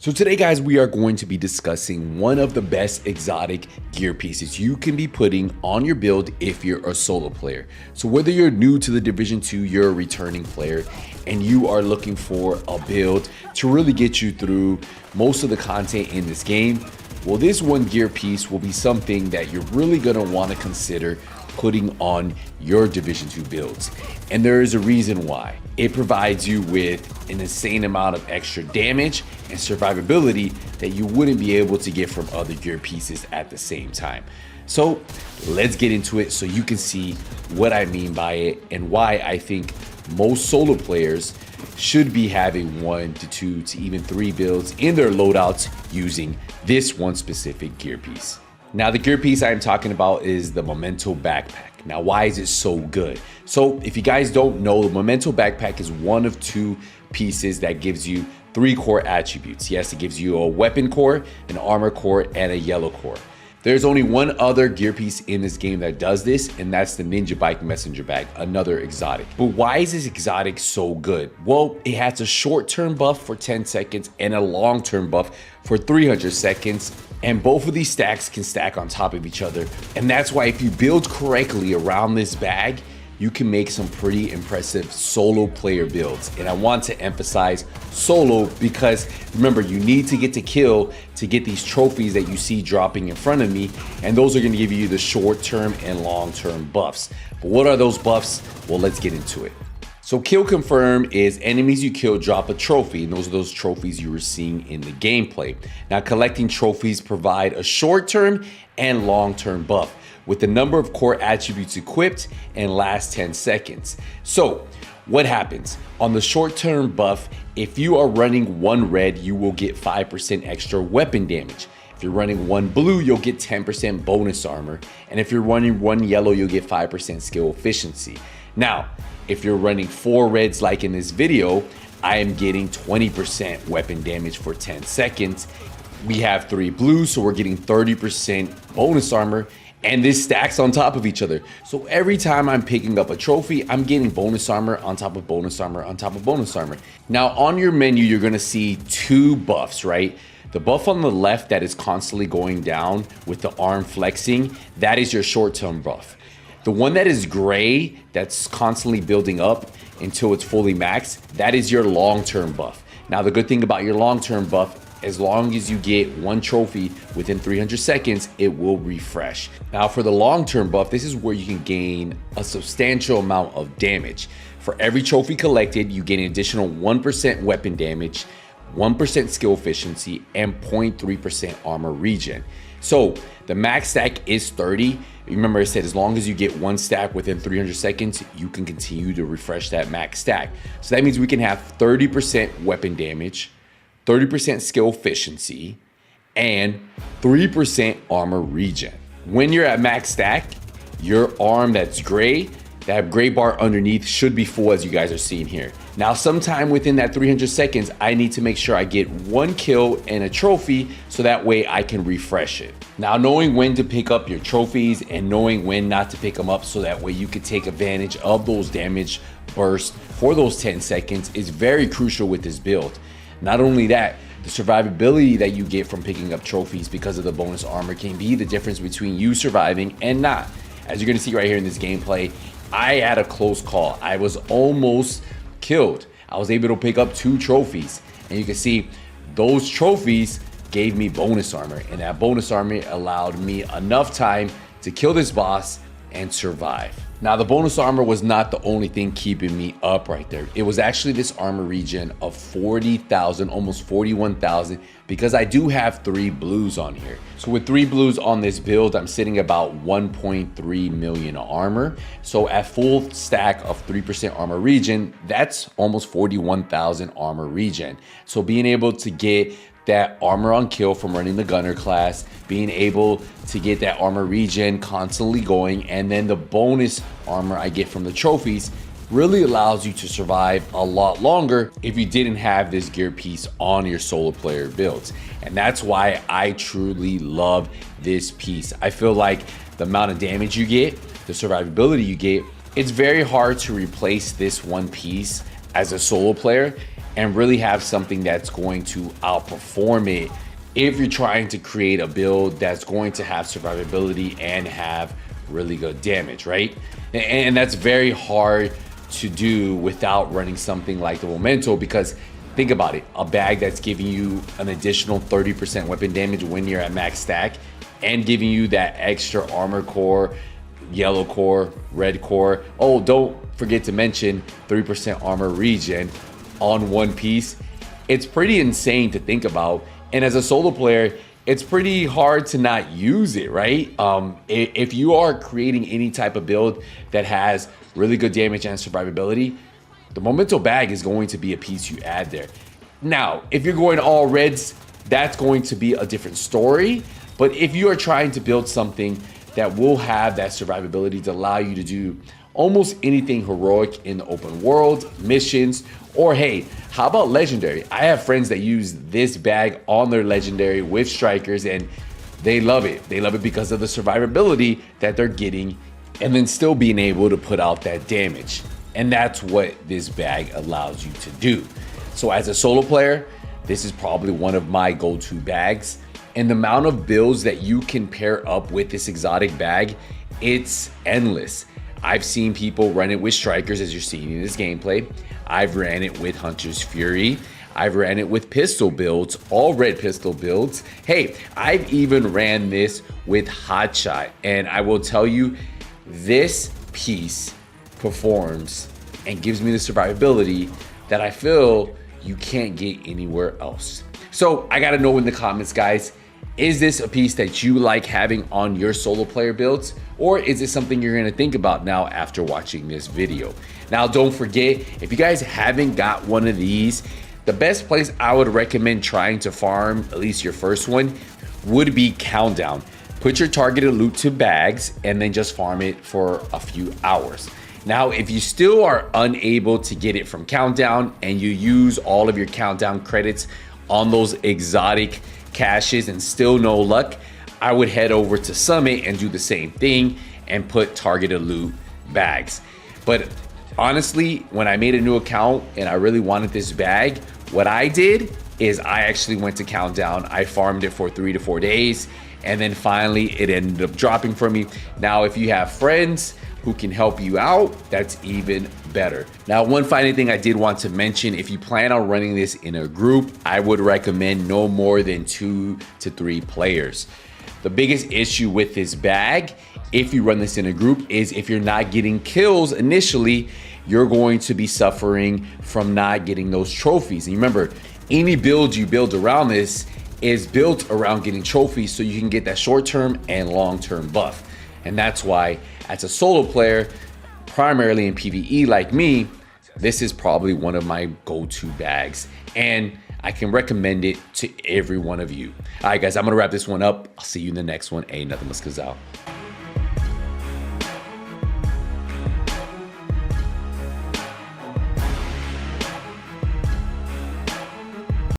So today, guys, we are going to be discussing one of the best exotic gear pieces you can be putting on your build if you're a solo player. So whether you're new to the Division 2, you're a returning player, and you are looking for a build to really get you through most of the content in this game, well, this one gear piece will be something that you're really going to want to consider putting on your Division 2 builds. And there is a reason why. It provides you with an insane amount of extra damage and survivability that you wouldn't be able to get from other gear pieces at the same time. So let's get into it so you can see what I mean by it and why I think most solo players should be having 1 to 2 to even 3 builds in their loadouts using this one specific gear piece. Now, the gear piece I'm talking about is the Memento backpack. Now, why is it so good? So if you guys don't know, the Memento backpack is one of 2 pieces that gives you 3 core attributes. Yes, it gives you a weapon core, an armor core, and a yellow core. There's only one other gear piece in this game that does this, and that's the Ninja Bike Messenger Bag, another exotic. But why is this exotic so good? Well, it has a short-term buff for 10 seconds and a long-term buff for 300 seconds. And both of these stacks can stack on top of each other. And that's why if you build correctly around this bag, you can make some pretty impressive solo player builds. And I want to emphasize solo because remember, you need to get to kill to get these trophies that you see dropping in front of me. And those are going to give you the short-term and long-term buffs. But what are those buffs? Well, let's get into it. So kill confirm is enemies you kill drop a trophy, and those are those trophies you were seeing in the gameplay. Now, collecting trophies provide a short-term and long-term buff with the number of core attributes equipped and last 10 seconds. So what happens? On the short-term buff, if you are running 1 red, you will get 5% extra weapon damage. If you're running 1 blue, you'll get 10% bonus armor. And if you're running 1 yellow, you'll get 5% skill efficiency. Now, if you're running 4 reds like in this video, I am getting 20% weapon damage for 10 seconds. We have 3 blues, so we're getting 30% bonus armor, and this stacks on top of each other. So every time I'm picking up a trophy, I'm getting bonus armor on top of bonus armor on top of bonus armor. Now on your menu, you're gonna see 2 buffs, right? The buff on the left that is constantly going down with the arm flexing, that is your short-term buff. The one that is gray, that's constantly building up until it's fully maxed, that is your long-term buff. Now, the good thing about your long-term buff, as long as you get 1 trophy within 300 seconds, it will refresh. Now, for the long-term buff, this is where you can gain a substantial amount of damage. For every trophy collected, you gain an additional 1% weapon damage, 1% skill efficiency, and 0.3% armor regen. So the max stack is 30. Remember, I said as long as you get 1 stack within 300 seconds, you can continue to refresh that max stack. So that means we can have 30% weapon damage, 30% skill efficiency, and 3% armor regen. When you're at max stack, your arm that's gray, that gray bar underneath should be full, as you guys are seeing here. Now, sometime within that 300 seconds, I need to make sure I get 1 kill and a trophy so that way I can refresh it. Now, knowing when to pick up your trophies and knowing when not to pick them up so that way you can take advantage of those damage bursts for those 10 seconds is very crucial with this build. Not only that, the survivability that you get from picking up trophies because of the bonus armor can be the difference between you surviving and not. As you're gonna see right here in this gameplay, I had a close call. I was almost killed. I was able to pick up 2 trophies, and you can see those trophies gave me bonus armor, and that bonus armor allowed me enough time to kill this boss and survive. Now, the bonus armor was not the only thing keeping me up right there. It was actually this armor regen of 40,000, almost 41,000, because I do have 3 blues on here. So with 3 blues on this build, I'm sitting about 1.3 million armor. So at full stack of 3% armor regen, that's almost 41,000 armor regen. So being able to get that armor on kill from running the gunner class, being able to get that armor regen constantly going, and then the bonus armor I get from the trophies really allows you to survive a lot longer if you didn't have this gear piece on your solo player builds. And that's why I truly love this piece. I feel like the amount of damage you get, the survivability you get, it's very hard to replace this one piece as a solo player. and really have something that's going to outperform it if you're trying to create a build that's going to have survivability and have really good damage, right? And that's very hard to do without running something like the Memento, because think about it, a bag that's giving you an additional 30% weapon damage when you're at max stack and giving you that extra armor core, yellow core, red core. Oh, don't forget to mention 3% armor regen on one piece. It's pretty insane to think about. And as a solo player, it's pretty hard to not use it, right? If you are creating any type of build that has really good damage and survivability, the Memento bag is going to be a piece you add there. Now, if you're going all reds, that's going to be a different story. But if you are trying to build something that will have that survivability to allow you to do almost anything heroic in the open world, missions, or hey, how about legendary? I have friends that use this bag on their legendary with strikers and they love it. They love it because of the survivability that they're getting and then still being able to put out that damage. And that's what this bag allows you to do. So as a solo player, this is probably one of my go-to bags. And the amount of builds that you can pair up with this exotic bag, it's endless. I've seen people run it with strikers, as you're seeing in this gameplay. I've ran it with Hunter's Fury. I've ran it with pistol builds, all red pistol builds. Hey, I've even ran this with Hotshot. And I will tell you, this piece performs and gives me the survivability that I feel you can't get anywhere else. So I gotta know in the comments, guys, is this a piece that you like having on your solo player builds? Or is it something you're gonna think about now after watching this video? Now, don't forget, if you guys haven't got one of these, the best place I would recommend trying to farm, at least your first one, would be Countdown. Put your targeted loot to bags and then just farm it for a few hours. Now, if you still are unable to get it from Countdown and you use all of your Countdown credits on those exotic caches and still no luck, I would head over to Summit and do the same thing and put targeted loot bags. But honestly, when I made a new account and I really wanted this bag, what I did is I actually went to Countdown. I farmed it for 3 to 4 days and then finally it ended up dropping for me. Now, if you have friends who can help you out, that's even better. Now, one final thing I did want to mention, if you plan on running this in a group, I would recommend no more than 2 to 3 players. The biggest issue with this bag, if you run this in a group, is if you're not getting kills initially, you're going to be suffering from not getting those trophies. And remember, any build you build around this is built around getting trophies so you can get that short-term and long-term buff. And that's why, as a solo player, primarily in PvE like me, this is probably one of my go-to bags. And I can recommend it to every one of you. All right, guys, I'm gonna wrap this one up. I'll see you in the next one. Ain't nothing but Skazal.